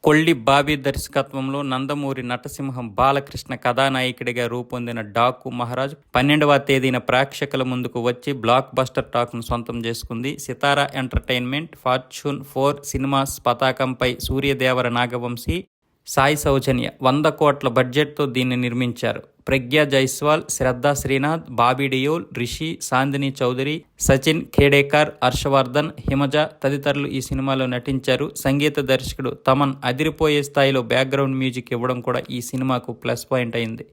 కొల్లి బాబీ దర్శకత్వంలో నందమూరి నటసింహం బాలకృష్ణ కథానాయకుడిగా రూపొందిన డాకు మహారాజ్ 12వ తేదీన ప్రేక్షకుల ముందుకు వచ్చి బ్లాక్ బస్టర్ టాక్ను సొంతం చేసుకుంది. సితారా ఎంటర్టైన్మెంట్, ఫార్చ్యూన్ 4 సినిమాస్ పతాకంపై సూర్యదేవర నాగవంశీ, సాయి సౌజన్య 100 కోట్ల బడ్జెట్తో దీన్ని నిర్మించారు. ప్రగ్యా జైస్వాల్, శ్రద్ధా శ్రీనాథ్, బాబీ డియోల్, రిషి, చాందిని చౌదరి, సచిన్ ఖేడేకర్, హర్షవర్ధన్, హిమజ తదితరులు ఈ సినిమాలో నటించారు. సంగీత దర్శకుడు తమన్ అదిరిపోయే స్థాయిలో బ్యాక్గ్రౌండ్ మ్యూజిక్ ఇవ్వడం కూడా ఈ సినిమాకు ప్లస్ పాయింట్ అయింది.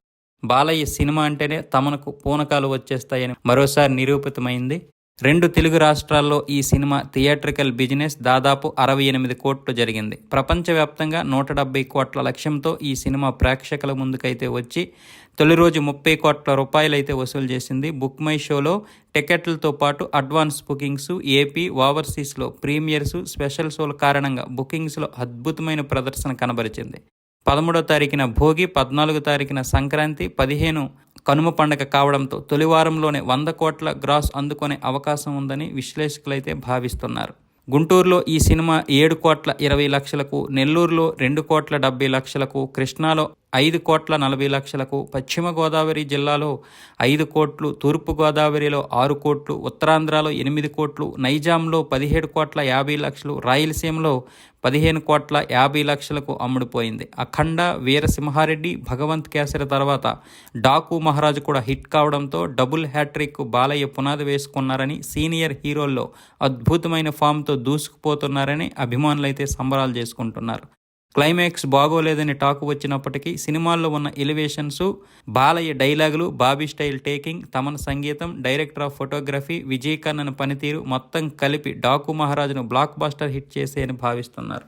బాలయ్య సినిమా అంటేనే తమన్కు పూనకాలు వచ్చేస్తాయని మరోసారి నిరూపితమైంది. 2 తెలుగు రాష్ట్రాల్లో ఈ సినిమా థియేట్రికల్ బిజినెస్ దాదాపు 68 కోట్లు జరిగింది. ప్రపంచవ్యాప్తంగా 170 కోట్ల లక్ష్యంతో ఈ సినిమా ప్రేక్షకుల ముందుకైతే వచ్చి తొలి రోజు 30 కోట్ల రూపాయలైతే వసూలు చేసింది. బుక్ మై షోలో టికెట్లతో పాటు అడ్వాన్స్ బుకింగ్స్, ఏపీ, ఓవర్సీస్లో ప్రీమియర్స్, స్పెషల్ షోల కారణంగా బుకింగ్స్లో అద్భుతమైన ప్రదర్శన కనబరిచింది. 13వ తారీఖున భోగి, 14వ తారీఖున సంక్రాంతి, 15 కనుమ పండగ కావడంతో తొలి వారంలోనే 100 కోట్ల గ్రాస్ అందుకునే అవకాశం ఉందని విశ్లేషకులైతే భావిస్తున్నారు. గుంటూరులో ఈ సినిమా 7 కోట్ల 20 లక్షలకు, నెల్లూరులో 2 కోట్ల 70 లక్షలకు, కృష్ణాలో 5 కోట్ల 40 లక్షలకు, పశ్చిమ గోదావరి జిల్లాలో 5 కోట్లు, తూర్పు గోదావరిలో 6 కోట్లు, ఉత్తరాంధ్రలో 8 కోట్లు, నైజాంలో 17 కోట్ల 50 లక్షలు, రాయలసీమలో 15 కోట్ల 50 లక్షలకు అమ్ముడుపోయింది. అఖండ, వీరసింహారెడ్డి, భగవంత్ కేసరి తర్వాత డాకు మహారాజు కూడా హిట్ కావడంతో డబుల్ హ్యాట్రిక్ బాలయ్య పునాది వేసుకున్నారని, సీనియర్ హీరోల్లో అద్భుతమైన ఫామ్తో దూసుకుపోతున్నారని అభిమానులైతే సంబరాలు చేసుకుంటున్నారు. క్లైమాక్స్ బాగోలేదని టాకు వచ్చినప్పటికీ సినిమాల్లో ఉన్న ఎలివేషన్స్, బాలయ్య డైలాగులు, బాబీ స్టైల్ టేకింగ్, తమన్ సంగీతం, director of photography Vijay Kannan పనితీరు మొత్తం కలిపి డాకు మహారాజును బ్లాక్ బస్టర్ హిట్ చేసేయని భావిస్తున్నారు.